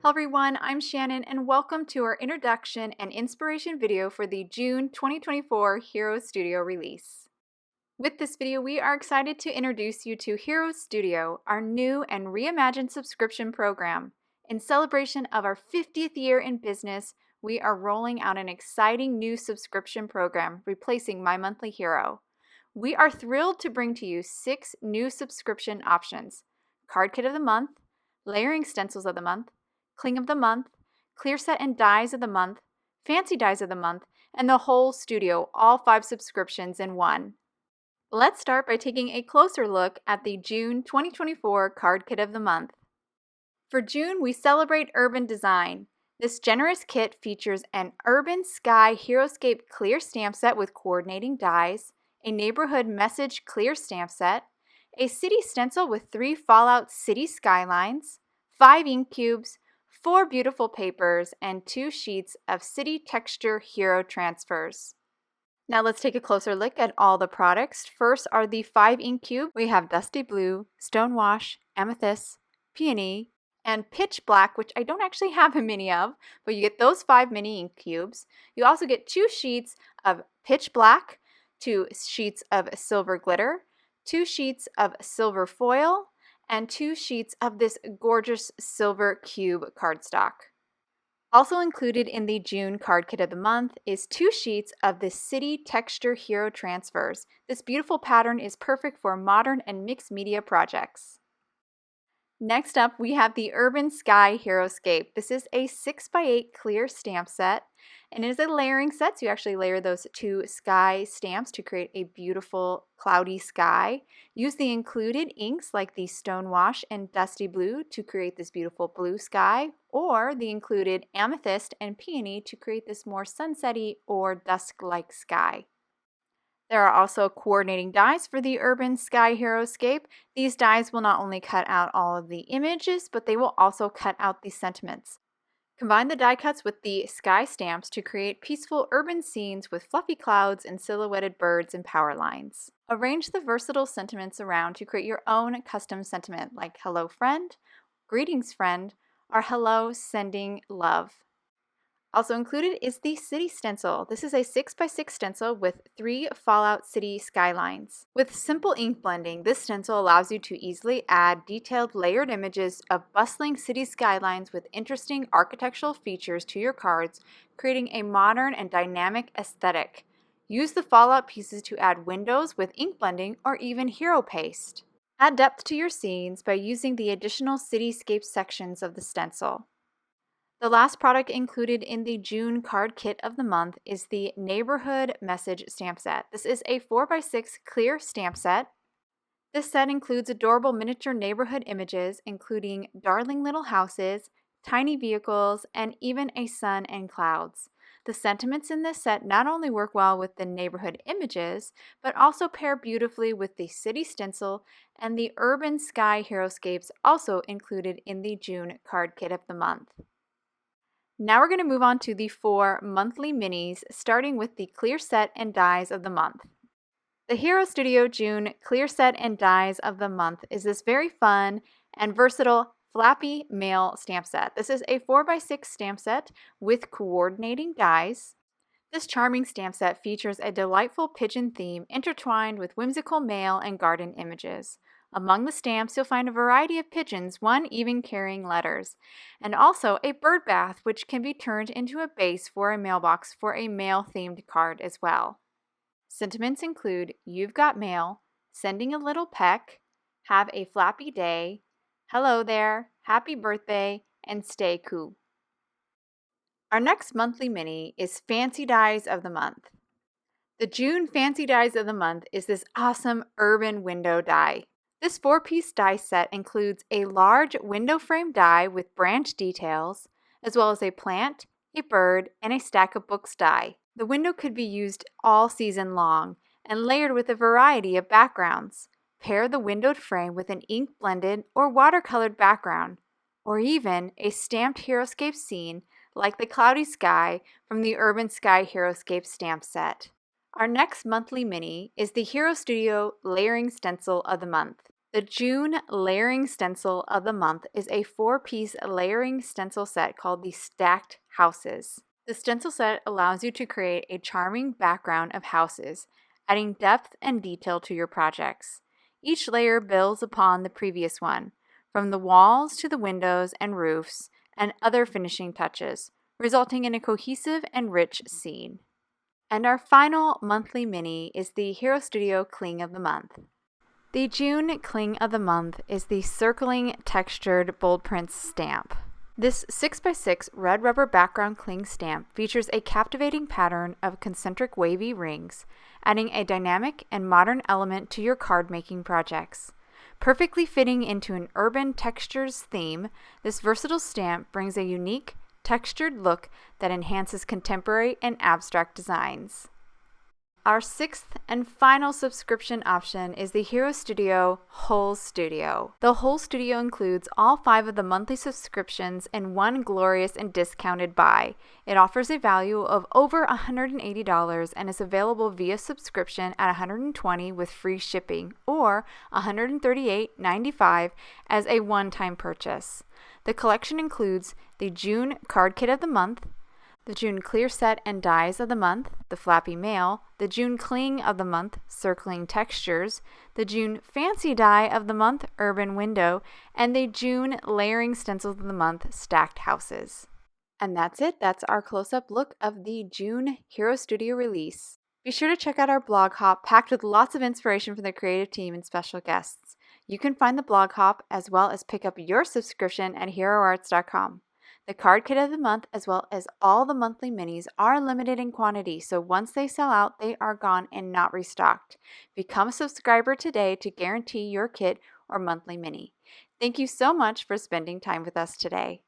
Hello everyone, I'm Shannon and welcome to our introduction and inspiration video for the June 2024 Hero Studio release. With this video, we are excited to introduce you to Hero Studio, our new and reimagined subscription program. In celebration of our 50th year in business, we are rolling out an exciting new subscription program replacing My Monthly Hero. We are thrilled to bring to you 6 new subscription options: Card Kit of the Month, Layering Stencils of the Month, Cling of the Month, Clear Set and Dies of the Month, Fancy Dies of the Month, and the whole studio, all 5 subscriptions in one. Let's start by taking a closer look at the June 2024 Card Kit of the Month. For June, we celebrate urban design. This generous kit features an Urban Sky Heroscape clear stamp set with coordinating dies, a neighborhood message clear stamp set, a city stencil with 3 Fallout city skylines, 5 ink cubes, 4 beautiful papers, and 2 sheets of city texture hero transfers. Now let's take a closer look at all the products. First are the 5 ink cube. We have Dusty Blue, Stonewash, Amethyst, Peony, and Pitch Black, which I don't actually have a mini of, but you get those 5 mini ink cubes. You also get 2 sheets of Pitch Black, 2 sheets of Silver Glitter, 2 sheets of Silver Foil, and 2 sheets of this gorgeous silver cube cardstock. Also included in the June Card Kit of the Month is 2 sheets of the City Texture Hero Transfers. This beautiful pattern is perfect for modern and mixed media projects. Next up, we have the Urban Sky Heroscape. This is a 6x8 clear stamp set, and it is a layering set, so you actually layer those 2 sky stamps to create a beautiful cloudy sky. Use the included inks like the Stonewash and Dusty Blue to create this beautiful blue sky, or the included Amethyst and Peony to create this more sunsetty or dusk-like sky. There are also coordinating dies for the Urban Sky Heroscape. These dies will not only cut out all of the images, but they will also cut out the sentiments. Combine the die cuts with the sky stamps to create peaceful urban scenes with fluffy clouds and silhouetted birds and power lines. Arrange the versatile sentiments around to create your own custom sentiment like Hello Friend, Greetings Friend, or Hello Sending Love. Also included is the City Stencil. This is a 6x6 stencil with 3 Fallout City skylines. With simple ink blending, this stencil allows you to easily add detailed layered images of bustling city skylines with interesting architectural features to your cards, creating a modern and dynamic aesthetic. Use the Fallout pieces to add windows with ink blending or even hero paste. Add depth to your scenes by using the additional cityscape sections of the stencil. The last product included in the June Card Kit of the Month is the Neighborhood Message Stamp Set. This is a 4x6 clear stamp set. This set includes adorable miniature neighborhood images, including darling little houses, tiny vehicles, and even a sun and clouds. The sentiments in this set not only work well with the neighborhood images, but also pair beautifully with the city stencil and the Urban Sky Heroscapes also included in the June Card Kit of the Month. Now we're going to move on to the 4 monthly minis, starting with the Clear Set and Dies of the Month. The Hero Studio June Clear Set and Dies of the Month is this very fun and versatile flappy mail stamp set. This is a 4x6 stamp set with coordinating dies. This charming stamp set features a delightful pigeon theme intertwined with whimsical mail and garden images. Among the stamps, you'll find a variety of pigeons, one even carrying letters, and also a bird bath, which can be turned into a base for a mailbox for a mail-themed card as well. Sentiments include You've Got Mail, Sending a Little Peck, Have a Flappy Day, Hello There, Happy Birthday, and Stay Cool. Our next monthly mini is Fancy Dies of the Month. The June Fancy Dies of the Month is this awesome urban window die. This 4-piece die set includes a large window frame die with branch details, as well as a plant, a bird, and a stack of books die. The window could be used all season long and layered with a variety of backgrounds. Pair the windowed frame with an ink blended or watercolored background, or even a stamped Heroscape scene like the cloudy sky from the Urban Sky Heroscape stamp set. Our next monthly mini is the Hero Studio Layering Stencil of the Month. The June layering stencil of the month is a 4-piece layering stencil set called the Stacked Houses. The stencil set allows you to create a charming background of houses, adding depth and detail to your projects. Each layer builds upon the previous one, from the walls to the windows and roofs and other finishing touches, resulting in a cohesive and rich scene. And our final monthly mini is the Hero Studio Cling of the Month. The June Cling of the Month is the Circling Textured Bold Prints stamp. This 6x6 red rubber background cling stamp features a captivating pattern of concentric wavy rings, adding a dynamic and modern element to your card-making projects. Perfectly fitting into an urban textures theme, this versatile stamp brings a unique, textured look that enhances contemporary and abstract designs. Our 6th and final subscription option is the Hero Studio Whole Studio. The Whole Studio includes all 5 of the monthly subscriptions in one glorious and discounted buy. It offers a value of over $180 and is available via subscription at $120 with free shipping or $138.95 as a one-time purchase. The collection includes the June Card Kit of the Month, the June Clear Set and Dies of the Month, the Flappy Mail, the June Cling of the Month, Circling Textures, the June Fancy Die of the Month, Urban Window, and the June Layering Stencils of the Month, Stacked Houses. And that's it. That's our close-up look of the June Hero Studio release. Be sure to check out our blog hop packed with lots of inspiration from the creative team and special guests. You can find the blog hop as well as pick up your subscription at heroarts.com. The card kit of the month, as well as all the monthly minis, are limited in quantity, so once they sell out, they are gone and not restocked. Become a subscriber today to guarantee your kit or monthly mini. Thank you so much for spending time with us today.